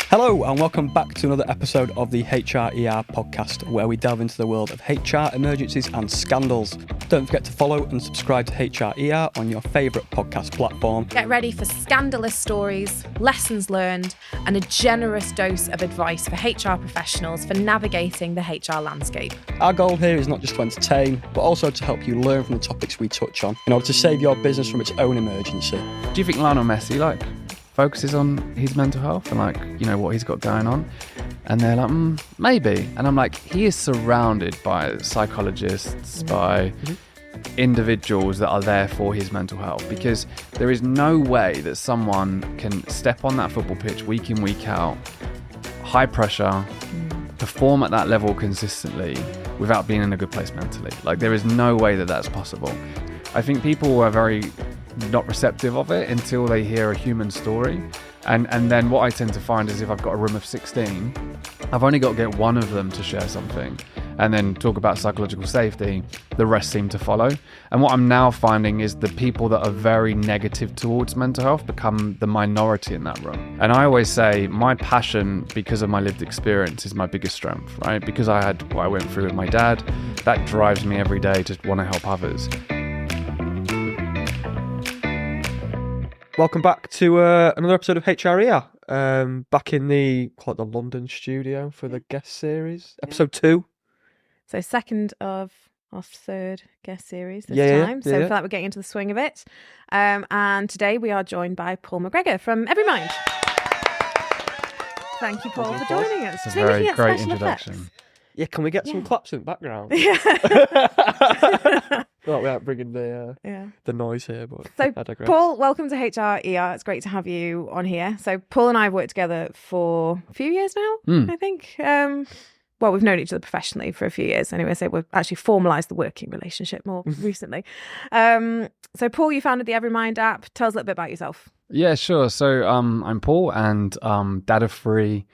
Hello and welcome back to another episode of the HRER podcast, where we delve into the world of HR emergencies and scandals. Don't forget to follow and subscribe to HRER on your favourite podcast platform. Get ready for scandalous stories, lessons learned, and a generous dose of advice for HR professionals for navigating the HR landscape. Our goal here is not just to entertain, but also to help you learn from the topics we touch on in order to save your business from its own emergency. Do you think Lionel Messi focuses on his mental health and what he's got going on? And they're like, maybe. And I'm like, he is surrounded by psychologists, by individuals that are there for his mental health, because there is no way that someone can step on that football pitch week in, week out, high pressure, perform at that level consistently without being in a good place mentally. Like, there is no way that that's possible. I think people are very not receptive of it until they hear a human story. And then what I tend to find is if I've got a room of 16, I've only got to get one of them to share something and then talk about psychological safety. The rest seem to follow. And what I'm now finding is the people that are very negative towards mental health become the minority in that room. And I always say my passion, because of my lived experience, is my biggest strength, right? Because I had what I went through with my dad, that drives me every day to want to help others. Welcome back to another episode of HRER. Back in the London studio for the guest series, episode 2. So second of our third guest series this time. So for that, we're getting into the swing of it. And today we are joined by Paul McGregor from Everymind. Thank you, Paul, for joining us. It's a very great introduction. Effects. Yeah, can we get some claps in the background? Yeah. Well, without bringing the noise here, but so I digress. Paul, welcome to HRER. It's great to have you on here. So Paul and I have worked together for a few years now, I think. Well, we've known each other professionally for a few years anyway, so we've actually formalised the working relationship more recently. So Paul, you founded the Everymind app. Tell us a little bit about yourself. Yeah, sure. So I'm Paul, and dad of 3,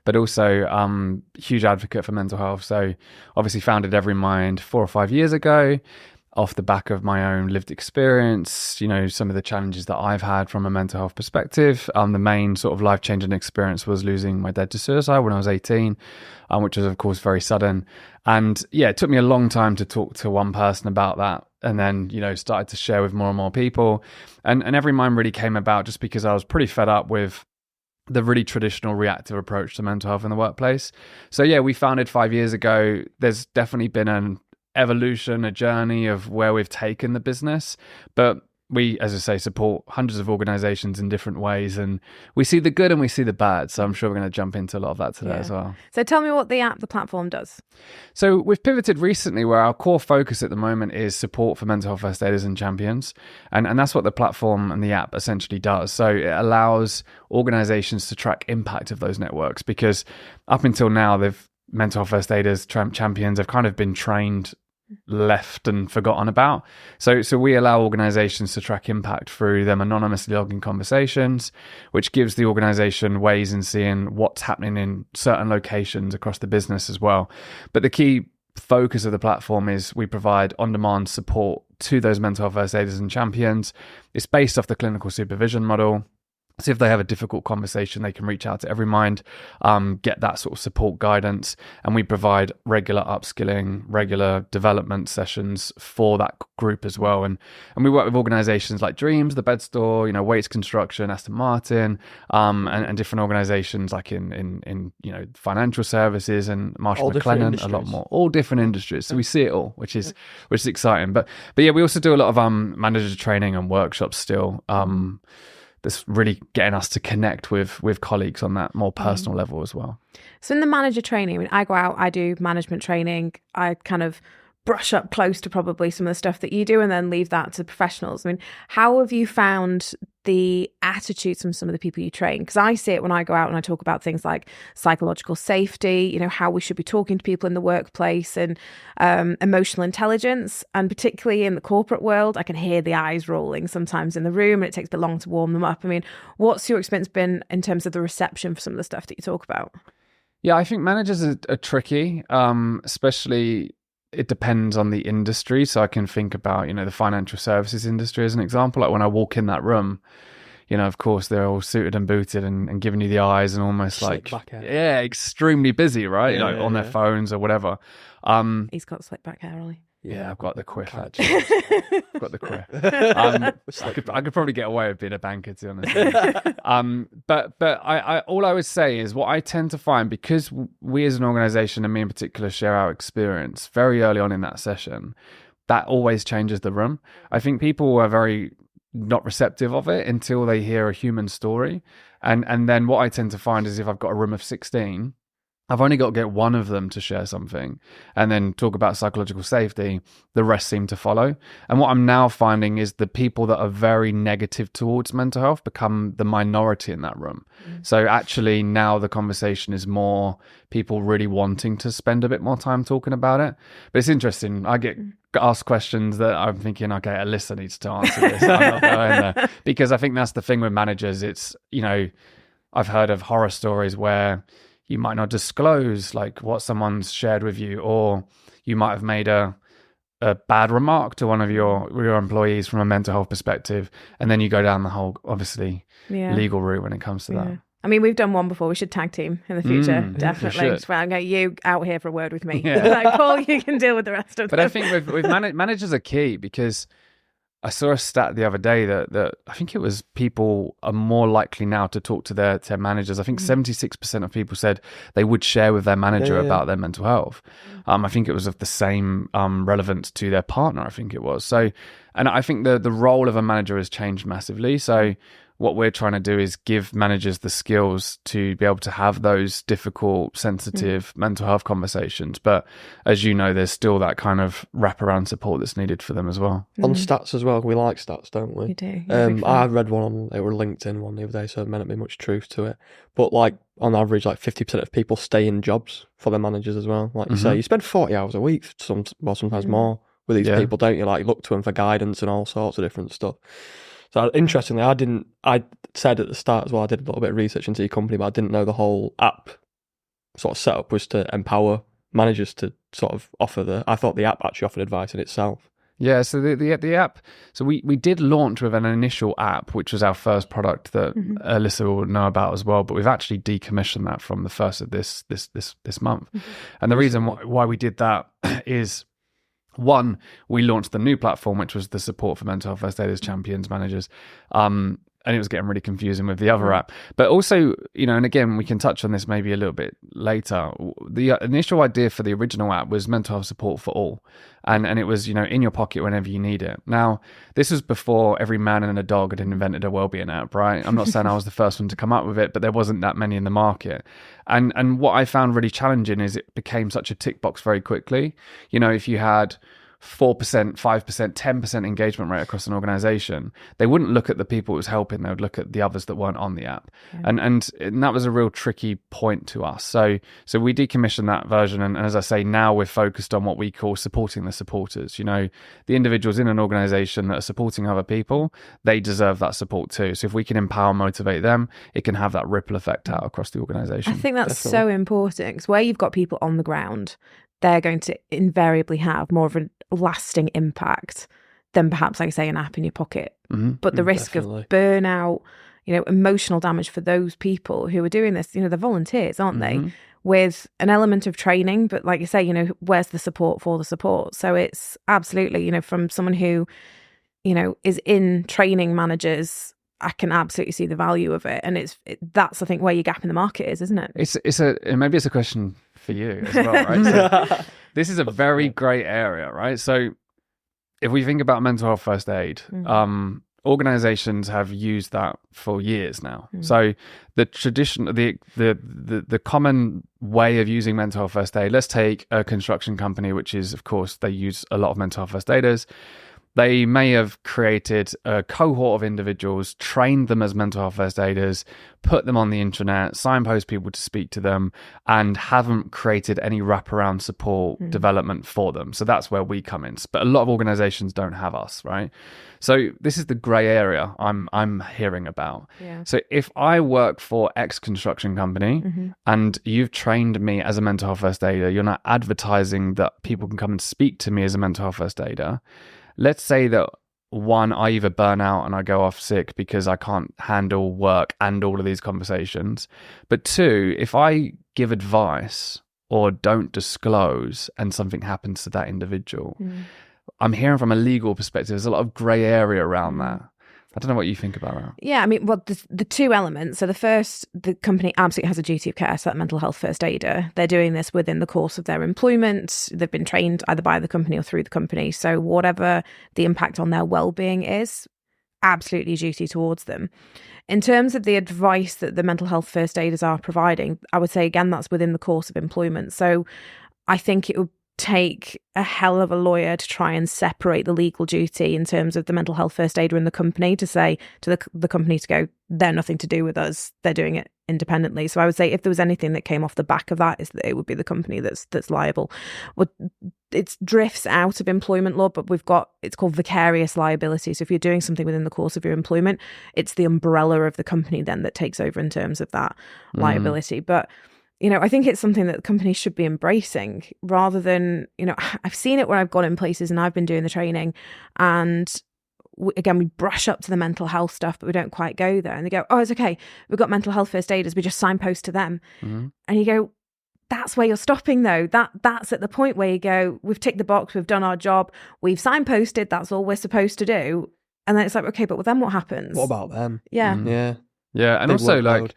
but also huge advocate for mental health. So obviously founded Everymind 4 or 5 years ago off the back of my own lived experience, some of the challenges that I've had from a mental health perspective. The main sort of life-changing experience was losing my dad to suicide when I was 18, which was, of course, very sudden. And yeah, it took me a long time to talk to one person about that, and then, started to share with more and more people. And Everymind really came about just because I was pretty fed up with the really traditional reactive approach to mental health in the workplace. So yeah, we founded 5 years ago. There's definitely been an evolution, a journey of where we've taken the business, but we, as I say, support hundreds of organizations in different ways, and we see the good and we see the bad. So I'm sure we're going to jump into a lot of that today as well. So tell me what the platform does. So we've pivoted recently where our core focus at the moment is support for mental health first aiders and champions. And that's what the platform and the app essentially does. So it allows organizations to track impact of those networks, because up until now, mental health first aiders, champions have kind of been trained, left and forgotten about. So we allow organizations to track impact through them anonymously logging conversations, which gives the organization ways in seeing what's happening in certain locations across the business as well. But the key focus of the platform is we provide on-demand support to those mental health first aiders and champions. It's based off the clinical supervision model. So if they have a difficult conversation, they can reach out to Everymind, get that sort of support guidance, and we provide regular upskilling, regular development sessions for that group as well. And we work with organizations like Dreams, the Bed Store, Waits Construction, Aston Martin, and different organizations like in financial services and Marshall McLennan, a lot more, all different industries. So we see it all, which is exciting. But yeah, we also do a lot of manager training and workshops still. That's really getting us to connect with colleagues on that more personal level as well. So in the manager training, I go out, I do management training, I kind of brush up close to probably some of the stuff that you do and then leave that to professionals. How have you found the attitudes from some of the people you train? Because I see it when I go out and I talk about things like psychological safety, how we should be talking to people in the workplace, and emotional intelligence. And particularly in the corporate world, I can hear the eyes rolling sometimes in the room, and it takes a bit long to warm them up. What's your experience been in terms of the reception for some of the stuff that you talk about? Yeah, I think managers are tricky, especially it depends on the industry. So I can think about, the financial services industry as an example. Like when I walk in that room, of course they're all suited and booted and giving you the eyes and almost Slick like, back hair. yeah, extremely busy, right? Yeah, on their phones or whatever. He's got slick back hair, Ollie. Yeah, I've got the quiff, actually. I've got the quiff. I could probably get away with being a banker, to be honest. But I all I would say is what I tend to find, because we as an organisation, and me in particular, share our experience very early on in that session, that always changes the room. I think people are very not receptive of it until they hear a human story. And then what I tend to find is if I've got a room of 16, I've only got to get one of them to share something and then talk about psychological safety. The rest seem to follow. And what I'm now finding is the people that are very negative towards mental health become the minority in that room. So actually now the conversation is more people really wanting to spend a bit more time talking about it. But it's interesting. I get asked questions that I'm thinking, okay, Alyssa needs to answer this. I'm not going there. Because I think that's the thing with managers. It's, I've heard of horror stories where you might not disclose like what someone's shared with you, or you might have made a bad remark to one of your employees from a mental health perspective, and then you go down the whole, obviously, legal route when it comes to that. I mean, we've done one before. We should tag team in the future, definitely. Just well, get you out here for a word with me. Yeah. Like, Paul, you can deal with the rest of them. But I think with managers are key, because I saw a stat the other day that I think it was people are more likely now to talk to their managers. I think 76% of people said they would share with their manager about their mental health. I think it was of the same relevance to their partner, I think it was. So, and I think the role of a manager has changed massively. So what we're trying to do is give managers the skills to be able to have those difficult, sensitive mental health conversations. But as you know, there's still that kind of wraparound support that's needed for them as well. On stats as well. We like stats, don't we? We do. I read one on, it was LinkedIn one the other day, so it may not be much truth to it. But like on average, like 50% of people stay in jobs for their managers as well. Like you say, you spend 40 hours a week, sometimes more with these people, don't you? Like you look to them for guidance and all sorts of different stuff. So interestingly, I said at the start as well, I did a little bit of research into your company, but I didn't know the whole app sort of setup was to empower managers to sort of offer I thought the app actually offered advice in itself. Yeah, so the app, so we did launch with an initial app, which was our first product that Alyssa will know about as well, but we've actually decommissioned that from the first of this month. And the reason why we did that is, one, we launched the new platform, which was the support for mental health first aiders, champions, managers, and it was getting really confusing with the other app. But also, and again, we can touch on this maybe a little bit later. The initial idea for the original app was mental health support for all. And it was, in your pocket whenever you need it. Now, this was before every man and a dog had invented a Wellbeing app, right? I'm not saying I was the first one to come up with it, but there wasn't that many in the market. And what I found really challenging is it became such a tick box very quickly. If you had 4%, 5%, 10% engagement rate across an organization, they wouldn't look at the people it was helping, they would look at the others that weren't on the app. And that was a real tricky point to us. So we decommissioned that version, and as I say, now we're focused on what we call supporting the supporters. The individuals in an organization that are supporting other people, they deserve that support too. So if we can empower and motivate them, it can have that ripple effect out across the organization. I think that's so important, because where you've got people on the ground, they're going to invariably have more of a lasting impact than perhaps, like I say, an app in your pocket. But the risk of burnout, emotional damage for those people who are doing this, they're volunteers, aren't they? With an element of training, but like you say, where's the support for the support? So it's absolutely, from someone who, is in training managers, I can absolutely see the value of it. And that's, I think, where your gap in the market is, isn't it? Maybe it's a question for you as well, right? So this is a very grey area, right? So if we think about mental health first aid, organizations have used that for years now. So the tradition, the common way of using mental health first aid, let's take a construction company, which is, of course, they use a lot of mental health first aiders. They may have created a cohort of individuals, trained them as mental health first aiders, put them on the internet, signpost people to speak to them, and haven't created any wraparound support development for them. So that's where we come in. But a lot of organizations don't have us, right? So this is the grey area I'm hearing about. Yeah. So if I work for X construction company and you've trained me as a mental health first aider, you're not advertising that people can come and speak to me as a mental health first aider. Let's say that one, I either burn out and I go off sick because I can't handle work and all of these conversations. But two, if I give advice or don't disclose and something happens to that individual, I'm hearing from a legal perspective, there's a lot of grey area around that. I don't know what you think about that. Yeah, I mean, well, the two elements. So the first, the company absolutely has a duty of care, so that mental health first aider. They're doing this within the course of their employment. They've been trained either by the company or through the company. So whatever the impact on their well-being is, absolutely duty towards them. In terms of the advice that the mental health first aiders are providing, I would say, again, that's within the course of employment. So I think it would take a hell of a lawyer to try and separate the legal duty in terms of the mental health first aider and the company to say to the company to go, they're nothing to do with us, they're doing it independently. So I would say if there was anything that came off the back of that, is that it would be the company that's liable. Well, it drifts out of employment law, but it's called vicarious liability. So if you're doing something within the course of your employment, it's the umbrella of the company then that takes over in terms of that liability. But I think it's something that companies should be embracing rather than, I've seen it where I've gone in places and I've been doing the training and again, we brush up to the mental health stuff, but we don't quite go there. And they go, oh, it's okay. We've got mental health first aiders. We just signpost to them. And you go, that's where you're stopping though. That's at the point where you go, we've ticked the box. We've done our job. We've signposted. That's all we're supposed to do. And then it's like, okay, but then what happens? What about them? Yeah. Yeah. And Big also workload.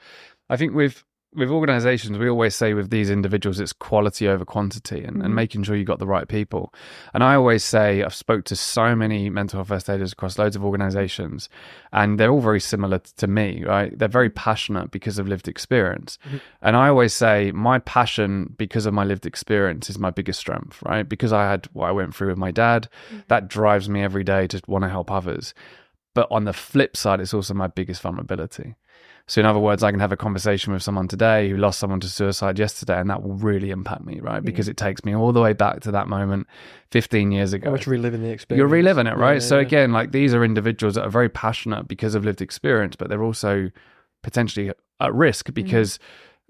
I think with organizations, we always say with these individuals, it's quality over quantity and making sure you got the right people. And I always say, I've spoke to so many mental health first aiders across loads of organizations, and they're all very similar to me, right? They're very passionate because of lived experience. And I always say my passion because of my lived experience is my biggest strength, right? Because I had what I went through with my dad, that drives me every day to want to help others. But on the flip side, it's also my biggest vulnerability. So in other words, I can have a conversation with someone today who lost someone to suicide yesterday, and that will really impact me, right? Because it takes me all the way back to that moment 15 years ago. How much reliving the experience. You're reliving it, right? So again, these are individuals that are very passionate because of lived experience, but they're also potentially at risk because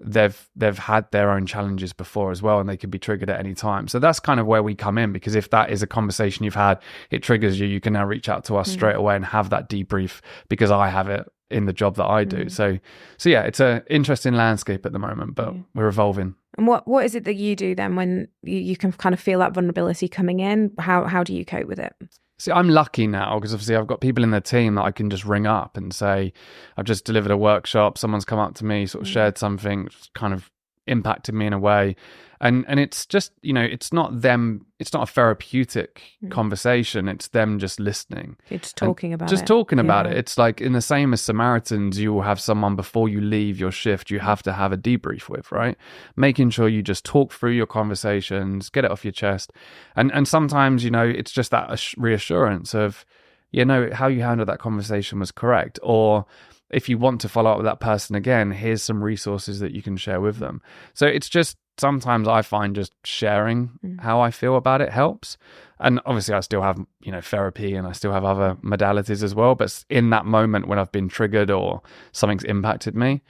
they've had their own challenges before as well, and they could be triggered at any time. So that's kind of where we come in, because if that is a conversation you've had, it triggers you can now reach out to us straight away and have that debrief, because I have it in the job that I do. So yeah, it's an interesting landscape at the moment, but we're evolving. And what is it that you do then when you can kind of feel that vulnerability coming in? How do you cope with it? See, I'm lucky now because obviously I've got people in the team that I can just ring up and say, I've just delivered a workshop, someone's come up to me, sort of shared something, kind of impacted me in a way. And it's just, it's not a therapeutic conversation. It's them just listening. You're just talking about it. Just talking about it. It's like in the same as Samaritans, you will have someone before you leave your shift, you have to have a debrief with, right? Making sure you just talk through your conversations, get it off your chest. And sometimes, it's just that reassurance of, how you handled that conversation was correct. Or if you want to follow up with that person again, here's some resources that you can share with them. So it's just, sometimes I find just sharing how I feel about it helps. And obviously I still have, therapy, and I still have other modalities as well. But in that moment when I've been triggered or something's impacted me,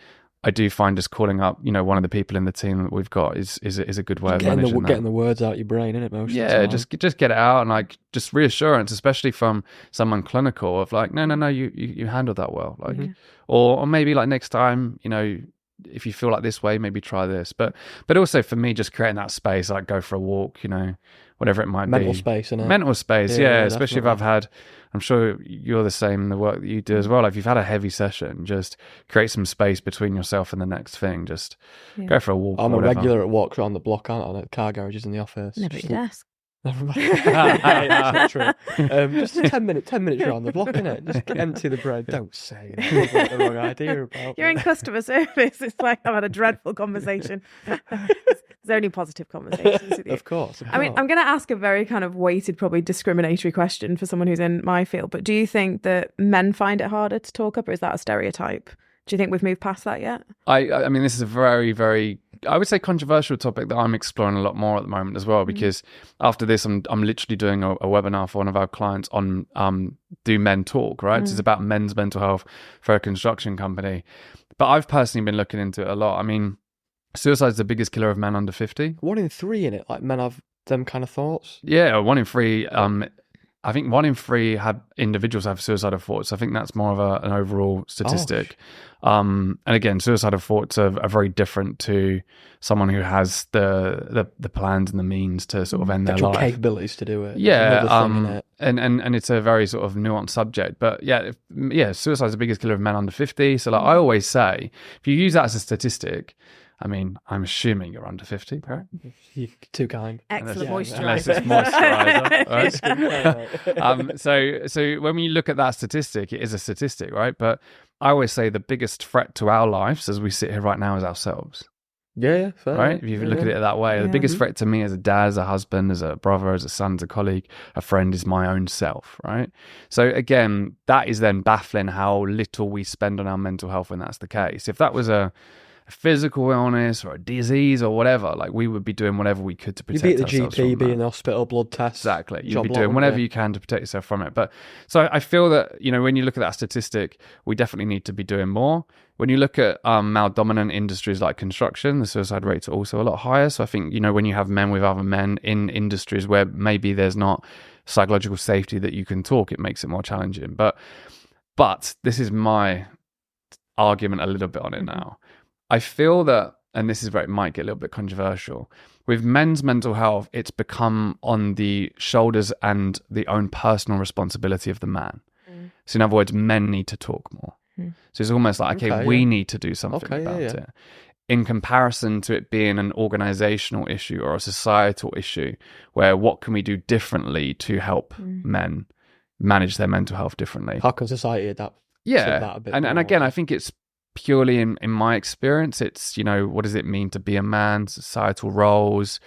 I do find just calling up, one of the people in the team that we've got is a good way of managing that. Getting the words out your brain, isn't it, most of the time? just get it out, and just reassurance, especially from someone clinical of no, you handled that well. Or maybe next time, if you feel like this way, maybe try this. But also for me, just creating that space, go for a walk, whatever it might Mental be. space, innit? Mental space, yeah. Especially definitely. if I've had, I'm sure you're the same in the work that you do as well. If you've had a heavy session, just create some space between yourself and the next thing. Just go for a walk. I'm or a whatever. regular at walks around the block, aren't I? At car garages in the office. Never at your desk. Never mind. That's not true. Just 10 minutes around the block, innit? Just empty the bread. Don't say it. I've got the wrong idea about You're it. in customer service. It's like I've had a dreadful conversation. There's only positive conversations with you. Of course. I mean, I'm going to ask a very kind of weighted, probably discriminatory question for someone who's in my field, but do you think that men find it harder to talk up, or is that a stereotype? Do you think we've moved past that yet? I mean, this is a very, very, I would say, controversial topic that I'm exploring a lot more at the moment as well, because after this, I'm literally doing a webinar for one of our clients on Do Men Talk, right? It's about men's mental health for a construction company. But I've personally been looking into it a lot. I mean, suicide is the biggest killer of men under 50. 1 in 3 in it. Men have them kind of thoughts. Yeah, 1 in 3 I think 1 in 3 individuals have suicidal thoughts. I think that's more of an overall statistic. And again, suicidal thoughts are very different to someone who has the plans and the means to sort of end their life. Capabilities to do it. Yeah, and it's a very sort of nuanced subject. But yeah, suicide is the biggest killer of men under 50. So like I always say, if you use that as a statistic, I mean, I'm assuming you're under 50, correct? You're too kind. Excellent moisturiser. Unless it's moisturiser. Right? So when we look at that statistic, it is a statistic, right? But I always say the biggest threat to our lives as we sit here right now is ourselves. Yeah, fair. Right? If you look at it that way, the biggest threat to me as a dad, as a husband, as a brother, as a son, as a colleague, a friend is my own self, right? So again, that is then baffling how little we spend on our mental health when that's the case. If that was a physical illness or a disease or whatever, like we would be doing whatever we could to protect ourselves. You'd be at the GP, be in the hospital, blood tests. Exactly. You'd be doing whatever you can to protect yourself from it. But so I feel that, when you look at that statistic, we definitely need to be doing more. When you look at male dominant industries like construction, the suicide rates are also a lot higher. So I think, when you have men with other men in industries where maybe there's not psychological safety that you can talk, it makes it more challenging. But this is my argument a little bit on it now. I feel that, and this is where it might get a little bit controversial, with men's mental health, it's become on the shoulders and the own personal responsibility of the man. So in other words, men need to talk more. So it's almost like, we need to do something about it. In comparison to it being an organizational issue or a societal issue, where what can we do differently to help men manage their mental health differently? How can society adapt to that a bit and again, I think it's purely in my experience, it's, what does it mean to be a man, societal roles,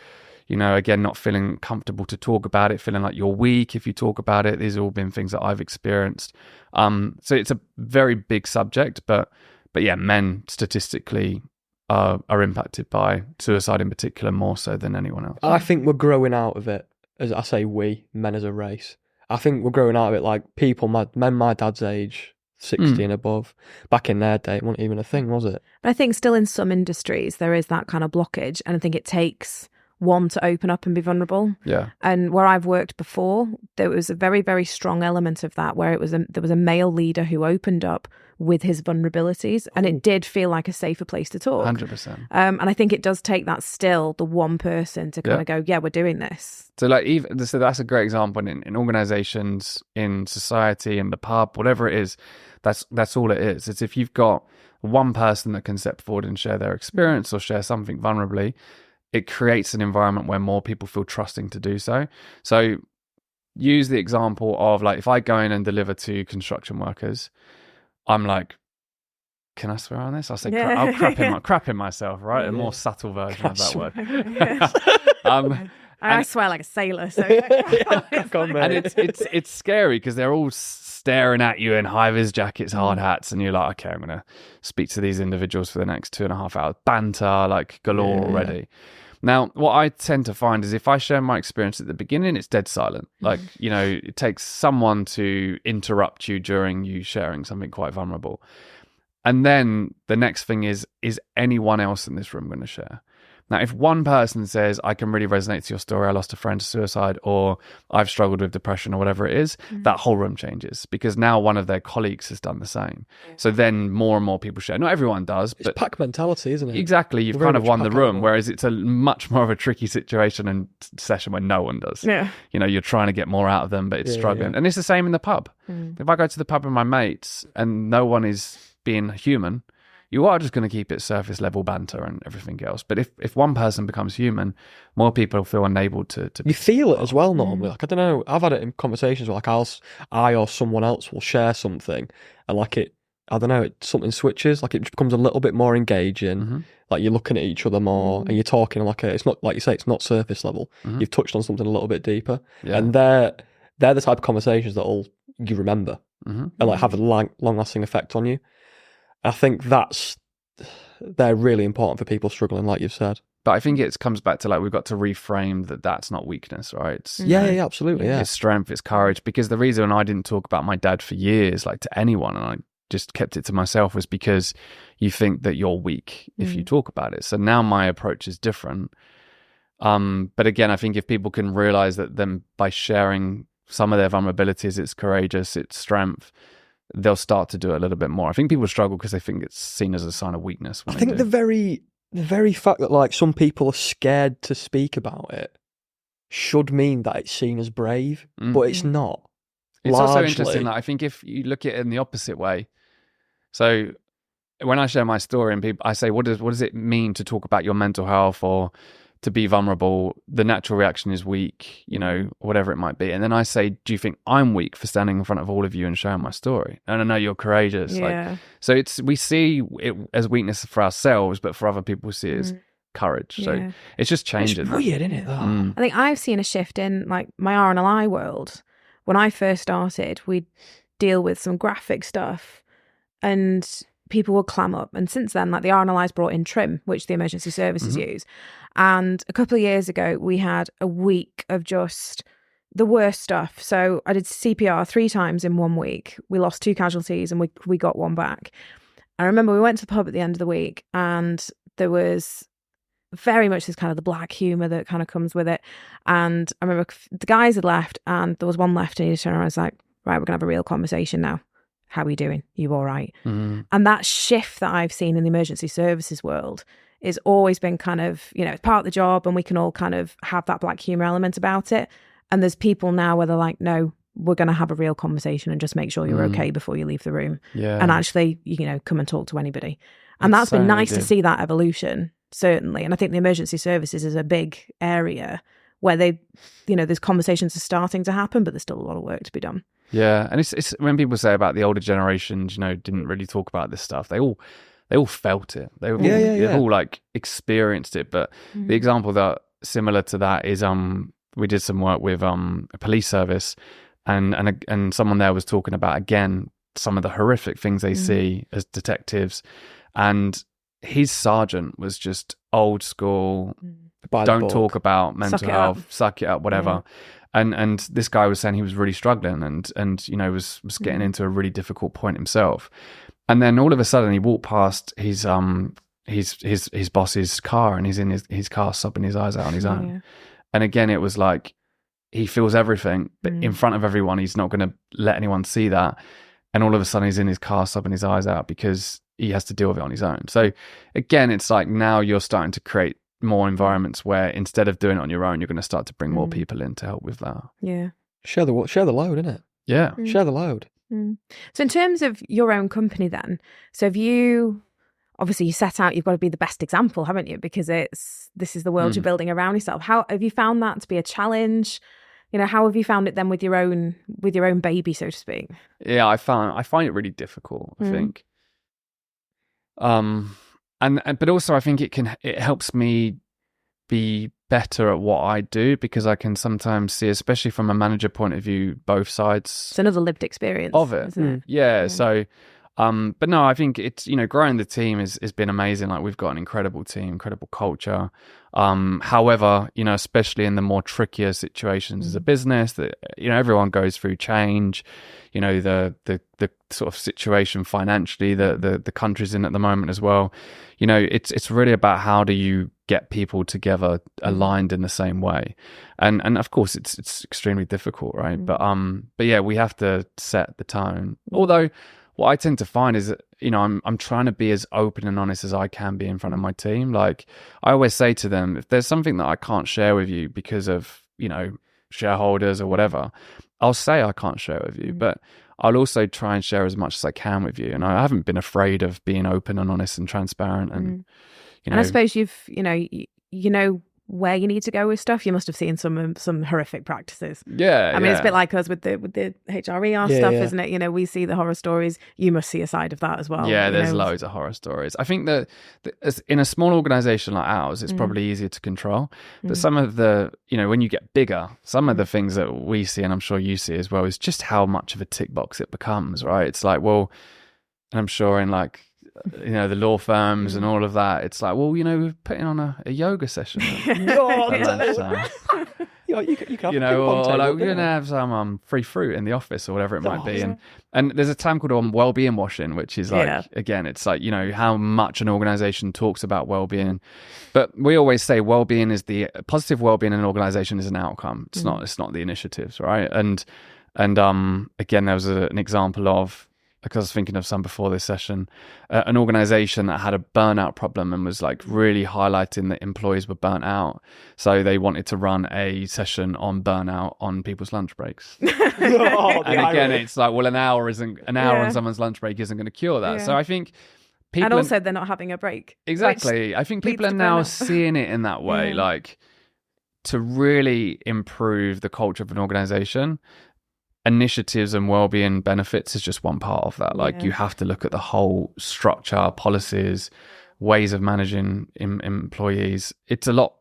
again, not feeling comfortable to talk about it, feeling like you're weak if you talk about it. These have all been things that I've experienced. So it's a very big subject, but yeah, men statistically are impacted by suicide in particular more so than anyone else. I think we're growing out of it. As I say, men as a race. I think we're growing out of it, like men my dad's age, 60 and above. Back in their day, it wasn't even a thing, was it? But I think still in some industries there is that kind of blockage, and I think it takes one to open up and be vulnerable. Yeah. And where I've worked before, there was a very, very strong element of that, where there was a male leader who opened up with his vulnerabilities, and it did feel like a safer place to talk. 100%. And I think it does take that still, the one person to kind of go, yeah, we're doing this. So that's a great example in organizations, in society, in the pub, whatever it is. That's all it is. It's if you've got one person that can step forward and share their experience or share something vulnerably, it creates an environment where more people feel trusting to do so. So use the example of, like, if I go in and deliver to construction workers, I'm like, can I swear on this? I'll say, I'll crap in myself, right? A more subtle version of that word. I swear like a sailor. So. And it's scary because they're all staring at you in high-vis jackets, hard hats, and you're like, okay, I'm going to speak to these individuals for the next 2.5 hours. Banter like galore already. Now, what I tend to find is if I share my experience at the beginning, it's dead silent. Like, it takes someone to interrupt you during you sharing something quite vulnerable. And then the next thing is anyone else in this room going to share? Now, if one person says, I can really resonate to your story, I lost a friend to suicide, or I've struggled with depression, or whatever it is, that whole room changes, because now one of their colleagues has done the same. So then more and more people share. Not everyone does. It's pack mentality, isn't it? Exactly. You've kind of won the room, whereas it's a much more of a tricky situation and session where no one does. Yeah. You're trying to get more out of them, but it's struggling. And it's the same in the pub. If I go to the pub with my mates and no one is being human, you are just going to keep it surface level banter and everything else. But if one person becomes human, more people feel unable to you feel it as well normally. Like, I don't know, I've had it in conversations where, like, I or someone else will share something, and like something switches, like it just becomes a little bit more engaging. Like, you're looking at each other more and you're talking like it's not, like you say, it's not surface level. You've touched on something a little bit deeper. And they're the type of conversations that you remember and like have a long lasting effect on you. I think they're really important for people struggling, like you've said. But I think it comes back to, like, we've got to reframe that's not weakness, right? It's, absolutely. Yeah. It's strength, it's courage. Because the reason I didn't talk about my dad for years, like, to anyone, and I just kept it to myself, was because you think that you're weak if you talk about it. So now my approach is different. But again, I think if people can realize that then by sharing some of their vulnerabilities, it's courageous, it's strength, they'll start to do it a little bit more. I think people struggle because they think it's seen as a sign of weakness. I think the very fact that like some people are scared to speak about it should mean that it's seen as brave, but it's not. It's largely. Also interesting that I think if you look at it in the opposite way, so when I share my story and people, I say, what does it mean to talk about your mental health or to be vulnerable? The natural reaction is weak, you know, whatever it might be. And then I say, do you think I'm weak for standing in front of all of you and sharing my story? And I know you're courageous. Yeah. Like, so we see it as weakness for ourselves, but for other people we see it as courage. So it's just changing. It's weird, isn't it? I think I've seen a shift in like my RNLI world. When I first started, we'd deal with some graphic stuff and people would clam up. And since then, like the RNLI's brought in TRIM, which the emergency services use. And a couple of years ago, we had a week of just the worst stuff. So I did CPR 3 times in 1 week. We lost 2 casualties and we got 1 back. I remember we went to the pub at the end of the week and there was very much this kind of the black humour that kind of comes with it. And I remember the guys had left and there was one left and he turned around and was like, right, we're going to have a real conversation now. How are you doing? You all right? And that shift that I've seen in the emergency services world is always been kind of, you know, it's part of the job and we can all kind of have that black humour element about it. And there's people now where they're like, no, we're going to have a real conversation and just make sure you're okay before you leave the room. Yeah. And actually, you know, come and talk to anybody. And that's been nice to see that evolution, certainly. And I think the emergency services is a big area where they, you know, there's conversations are starting to happen, but there's still a lot of work to be done. Yeah, and it's when people say about the older generations, you know, didn't really talk about this stuff. They all felt it. They've all like experienced it. But the example that similar to that is we did some work with a police service, and someone there was talking about again some of the horrific things they see as detectives, and his sergeant was just old school. Don't talk about mental health. Suck it up. Whatever. Yeah. And this guy was saying he was really struggling and you know was getting into a really difficult point himself. And then all of a sudden he walked past his boss's car and he's in his car sobbing his eyes out on his own. Yeah. And again it was like he feels everything, but in front of everyone he's not going to let anyone see that. And all of a sudden he's in his car sobbing his eyes out because he has to deal with it on his own. So again, it's like now you're starting to create more environments where instead of doing it on your own, you're going to start to bring more people in to help with that. Yeah. Share the load, isn't it? Yeah. Share the load. So in terms of your own company then, so have you, obviously you set out, you've got to be the best example, haven't you? Because this is the world you're building around yourself. How have you found that to be a challenge? You know, how have you found it then with your own baby, so to speak? Yeah, I find it really difficult, I think. But also I think it helps me be better at what I do because I can sometimes see, especially from a manager point of view, both sides. It's another lived experience of it. Isn't it? Yeah. So, but no, I think it's, you know, growing the team has been amazing. Like we've got an incredible team, incredible culture. However, you know, especially in the more trickier situations as a business that, you know, everyone goes through change, you know, the sort of situation financially the country's in at the moment as well. You know, it's really about how do you get people together aligned in the same way. And of course it's extremely difficult, right? But yeah, we have to set the tone. Although what I tend to find is that, you know, I'm trying to be as open and honest as I can be in front of my team. Like I always say to them, if there's something that I can't share with you because of, you know, shareholders or whatever, I'll say I can't share with you, but I'll also try and share as much as I can with you. And I haven't been afraid of being open and honest and transparent. And, you know, and I suppose you know where you need to go with stuff. You must have seen some horrific practices. Yeah, I mean, it's a bit like us with the HRER stuff, isn't it? You know, we see the horror stories. You must see a side of that as well. Yeah, there's loads of horror stories. I think that in a small organization like ours, it's probably easier to control. But some of the, you know, when you get bigger, some of the things that we see, and I'm sure you see as well, is just how much of a tick box it becomes, right? It's like, well, and I'm sure in like, you know, the law firms and all of that, it's like, well, you know, we're putting on a yoga session. You can have you a know, ping pong or table, like, we're yeah. going to have some free fruit in the office or whatever it might be. yeah. And there's a term called Wellbeing washing, which is like, again, it's like, you know, how much an organization talks about well-being. But we always say well-being is positive well-being in an organization is an outcome. It's not the initiatives, right? And again, there was an example of, because I was thinking of some before this session, an organization that had a burnout problem and was like really highlighting that employees were burnt out. So they wanted to run a session on burnout on people's lunch breaks. And again, it's like, well, an hour on someone's lunch break isn't going to cure that. So I think people... And also they're not having a break. Exactly. I think people are now seeing it in that way, like to really improve the culture of an organization. Initiatives and well-being benefits is just one part of that. Like you have to look at the whole structure, policies, ways of managing employees. It's a lot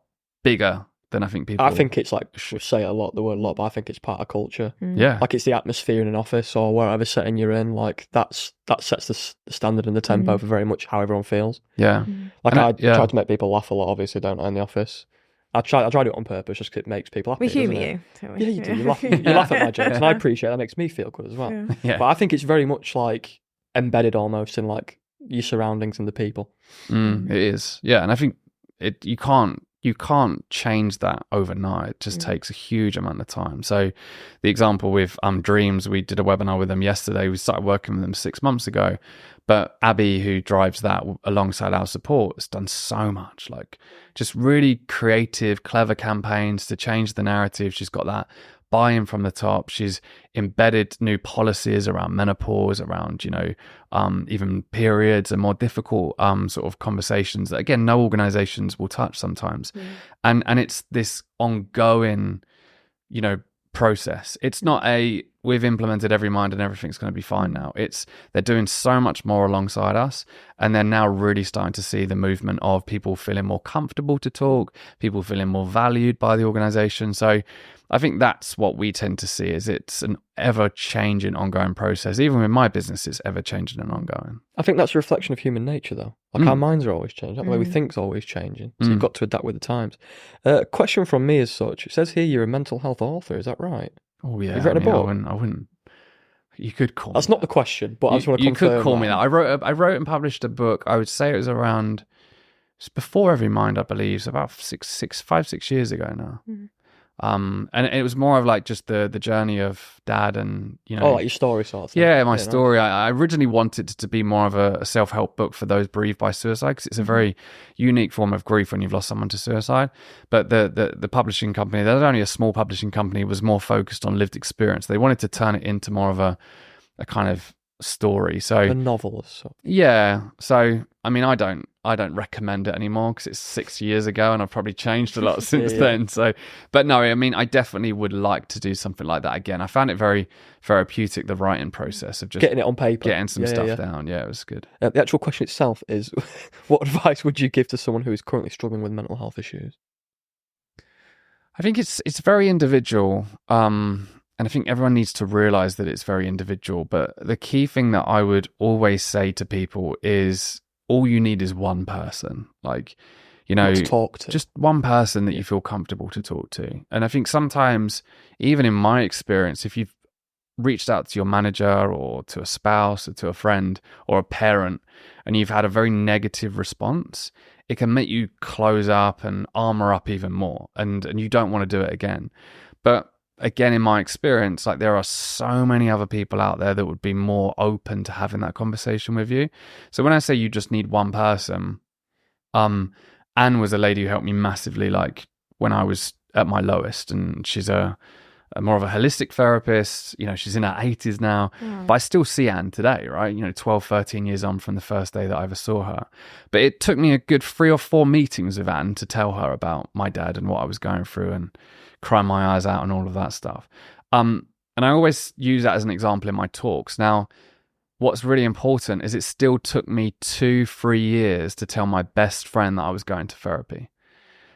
bigger than I think people... I think it's like, we say it a lot, the word a lot, but I think it's part of culture. Yeah. Like it's the atmosphere in an office or wherever setting you're in, like that sets the standard and the tempo for very much how everyone feels. Yeah. Like I try to make people laugh a lot, obviously, don't I, in the office. I try to do it on purpose just because it makes people happy. We humour you. Yeah, you do. You laugh at my jokes, and I appreciate that. Makes me feel good as well. Yeah. But I think it's very much like embedded almost in like your surroundings and the people. It is. Yeah, and I think you can't change that overnight. It just takes a huge amount of time. So the example with Dreams, we did a webinar with them yesterday. We started working with them 6 months ago. But Abby, who drives that alongside our support, has done so much, like just really creative, clever campaigns to change the narrative. She's got that buy-in from the top. She's embedded new policies around menopause, around, you know, even periods and more difficult sort of conversations that, again, no organizations will touch sometimes. And it's this ongoing, you know, process. It's not we've implemented Everymind and everything's going to be fine now. They're doing so much more alongside us, and they're now really starting to see the movement of people feeling more comfortable to talk, people feeling more valued by the organization. So I think that's what we tend to see, is it's an ever-changing, ongoing process. Even with my business, it's ever-changing and ongoing. I think that's a reflection of human nature, though. Like our minds are always changing. The way we think is always changing. So you've got to adapt with the times. Question from me as such. It says here you're a mental health author. Is that right? Oh, yeah. You've written a book? I wouldn't. You could call That's me not the question, but I just want to confirm. You could call me that. I wrote and published a book. I would say it was around... It's before Everymind, I believe. It's about 5-6 years ago now. And it was more of like just the journey of Dad and, you know... Oh, like your story sort of thing. Yeah, my story. I originally wanted it to be more of a self-help book for those bereaved by suicide, because it's a very unique form of grief when you've lost someone to suicide. But the publishing company, there's only a small publishing company, was more focused on lived experience. They wanted to turn it into more of a kind of story. So a novel. Yeah. So I mean, I don't recommend it anymore because it's 6 years ago and I've probably changed a lot since then. So, but no, I mean, I definitely would like to do something like that again. I found it very therapeutic, the writing process of just getting it on paper, getting some stuff down. Yeah, it was good. The actual question itself is, what advice would you give to someone who is currently struggling with mental health issues? I think it's very individual. And I think everyone needs to realize that it's very individual. But the key thing that I would always say to people is all you need is one person. Like, you know, to talk to. Just one person that you feel comfortable to talk to. And I think sometimes, even in my experience, if you've reached out to your manager or to a spouse or to a friend or a parent and you've had a very negative response, it can make you close up and armor up even more. And you don't want to do it again. But again, in my experience, like there are so many other people out there that would be more open to having that conversation with you. So when I say you just need one person, Anne was a lady who helped me massively, like when I was at my lowest, and she's a more of a holistic therapist. You know, she's in her 80s now, but I still see Anne today, right? You know, 12, 13 years on from the first day that I ever saw her. But it took me a good 3 or 4 meetings with Anne to tell her about my dad and what I was going through and cry my eyes out and all of that stuff. And I always use that as an example in my talks. Now, what's really important is it still took me 2-3 years to tell my best friend that I was going to therapy.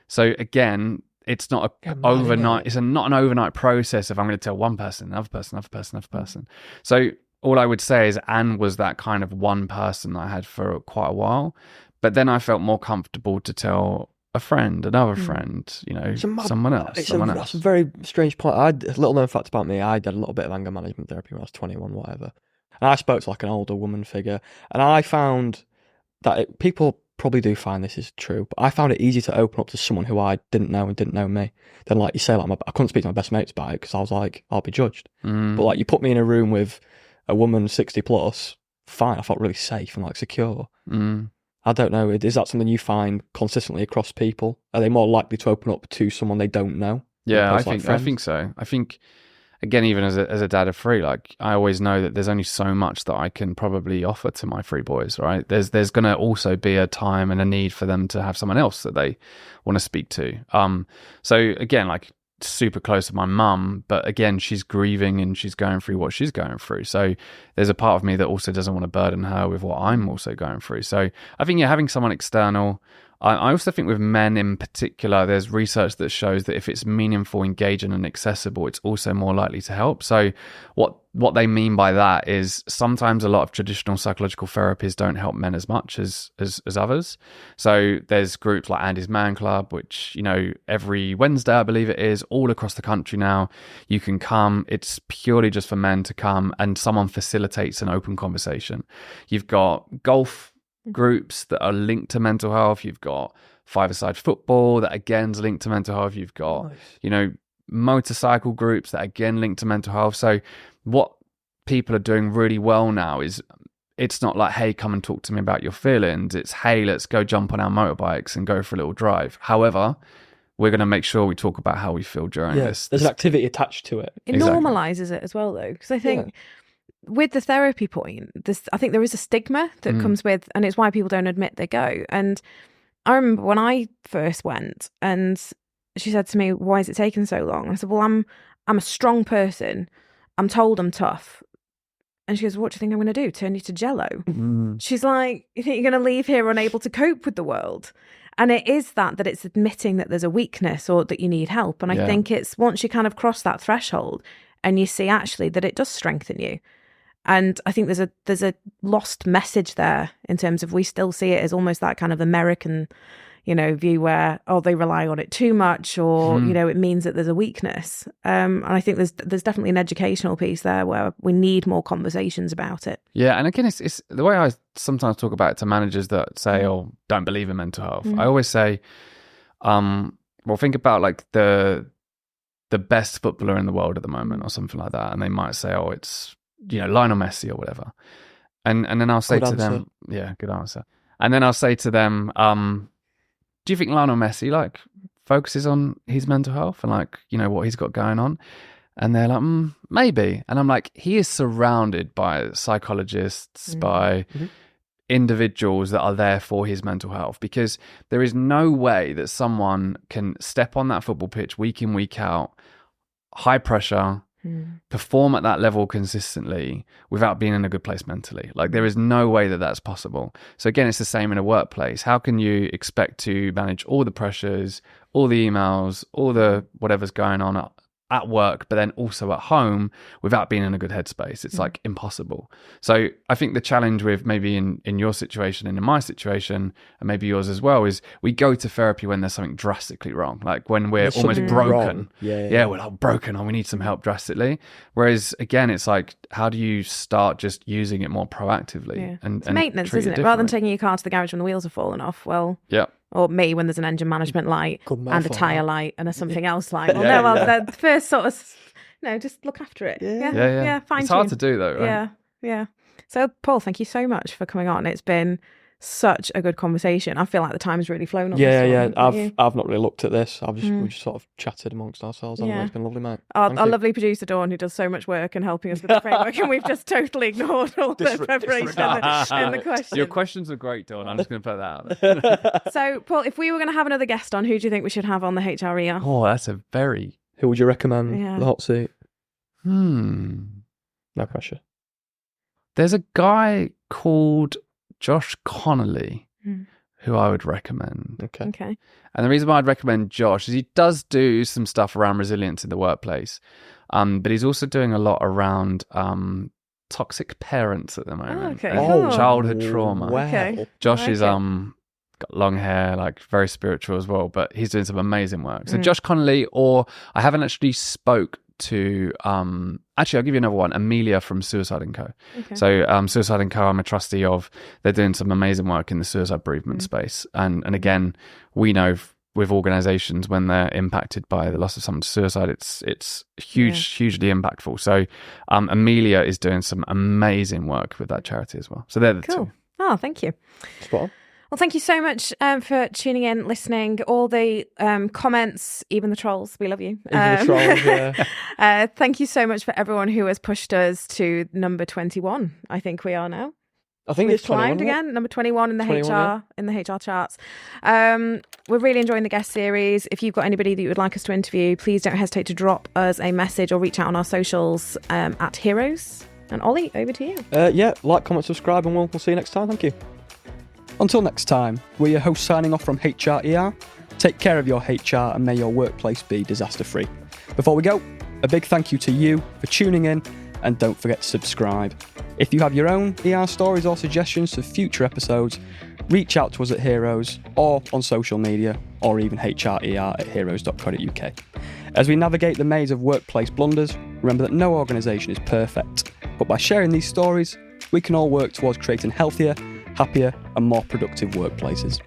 So again, it's not overnight. It's not an overnight process of I'm going to tell one person, another person, another person, another person. So all I would say is Anne was that kind of one person that I had for quite a while. But then I felt more comfortable to tell a friend, another friend, someone else. That's a very strange point. A little known fact about me, I did a little bit of anger management therapy when I was 21, whatever. And I spoke to like an older woman figure, and I found that people probably do find this is true, but I found it easy to open up to someone who I didn't know and didn't know me. Then, like you say, like I couldn't speak to my best mates about it because I was like, I'll be judged. But like you put me in a room with a woman 60 plus, fine, I felt really safe and like secure. I don't know. Is that something you find consistently across people? Are they more likely to open up to someone they don't know? Yeah, I think so. I think, again, even as a dad of three, like I always know that there's only so much that I can probably offer to my three boys, right? There's going to also be a time and a need for them to have someone else that they want to speak to. So again, like super close to my mum, but again, she's grieving and she's going through what she's going through. So there's a part of me that also doesn't want to burden her with what I'm also going through. So I think, having someone external. I also think with men in particular, there's research that shows that if it's meaningful, engaging and accessible, it's also more likely to help. So what they mean by that is sometimes a lot of traditional psychological therapies don't help men as much as others. So there's groups like Andy's Man Club, which, every Wednesday, I believe it is, all across the country now, you can come. It's purely just for men to come and someone facilitates an open conversation. You've got golf groups that are linked to mental health. You've got five-a-side football that again is linked to mental health. You've got motorcycle groups that again link to mental health. So what people are doing really well now is it's not like, hey, come and talk to me about your feelings. It's, hey, let's go jump on our motorbikes and go for a little drive. However, we're going to make sure we talk about how we feel during this. There's an activity attached to it. It normalizes it as well, though, because I think with the therapy point, I think there is a stigma that comes with, and it's why people don't admit they go. And I remember when I first went, and she said to me, "Why is it taking so long?" And I said, "Well, I'm a strong person. I'm told I'm tough." And she goes, "What do you think I'm going to do? Turn you to jello?" She's like, "You think you're going to leave here unable to cope with the world?" And it is that it's admitting that there's a weakness or that you need help. And I think it's once you kind of cross that threshold and you see actually that it does strengthen you. And I think there's a lost message there in terms of we still see it as almost that kind of American, view where, they rely on it too much or, it means that there's a weakness. And I think there's definitely an educational piece there where we need more conversations about it. Yeah. And again, it's the way I sometimes talk about it to managers that say, don't believe in mental health. I always say, think about like the best footballer in the world at the moment or something like that. And they might say, it's, Lionel Messi or whatever. And then I'll say to them, good answer. And then I'll say to them, do you think Lionel Messi like focuses on his mental health and like, what he's got going on? And they're like, maybe. And I'm like, he is surrounded by psychologists, by individuals that are there for his mental health, because there is no way that someone can step on that football pitch week in, week out, high pressure, perform at that level consistently without being in a good place mentally. Like there is no way that that's possible. So again, it's the same in a workplace. How can you expect to manage all the pressures, all the emails, all the whatever's going on at work, but then also at home without being in a good headspace? It's like impossible. So I think the challenge with maybe in your situation and in my situation, and maybe yours as well, is we go to therapy when there's something drastically wrong. Like when we're almost broken. Yeah, we're like broken and we need some help drastically. Whereas again, it's like, how do you start just using it more proactively? And maintenance, isn't it? Rather than taking your car to the garage when the wheels are falling off. Well, or me when there's an engine management light and a tyre light and a something else light. Well, the first sort of, just look after it. Yeah, fine. It's hard to do though, right? Yeah. So, Paul, thank you so much for coming on. It's been such a good conversation. I feel like the time's really flown on this one. I've not really looked at this. We just sort of chatted amongst ourselves. It's been lovely, mate. Our lovely producer Dawn, who does so much work and helping us with the framework, and we've just totally ignored all the preparation and the questions. Your questions are great, Dawn. I'm just going to put that out there. So, Paul, if we were going to have another guest on, who do you think we should have on the HRER? Oh, that's a very... Who would you recommend? The hot seat? No pressure. There's a guy called Josh Connolly who I would recommend. Okay. And the reason why I'd recommend Josh is he does do some stuff around resilience in the workplace, but he's also doing a lot around toxic parents at the moment. Cool. Childhood trauma. Wow. Okay. Josh is got long hair, like very spiritual as well, but he's doing some amazing work. So Josh Connolly, or I haven't actually spoke to, actually I'll give you another one, Amelia from Suicide & Co. Okay. So Suicide & Co. I'm a trustee of. They're doing some amazing work in the suicide bereavement space. And again, we know with organizations when they're impacted by the loss of someone to suicide, it's hugely impactful. So Amelia is doing some amazing work with that charity as well. So they're the two. Oh, thank you. Spot on. Well, thank you so much for tuning in, listening, all the comments, even the trolls. We love you. Even the trolls, yeah. Thank you so much for everyone who has pushed us to number 21. I think we are now. I think We've it's 21, climbed again, number 21 in the 21, HR in the HR charts. We're really enjoying the guest series. If you've got anybody that you would like us to interview, please don't hesitate to drop us a message or reach out on our socials at Heroes. And Ollie, over to you. Yeah, like, comment, subscribe, and we'll see you next time. Thank you. Until next time, we're your hosts signing off from HRER. Take care of your HR and may your workplace be disaster-free. Before we go, a big thank you to you for tuning in, and don't forget to subscribe. If you have your own ER stories or suggestions for future episodes, reach out to us at Heroes or on social media, or even HRER@heroes.co.uk. As we navigate the maze of workplace blunders, remember that no organisation is perfect, but by sharing these stories, we can all work towards creating healthier, happier and more productive workplaces.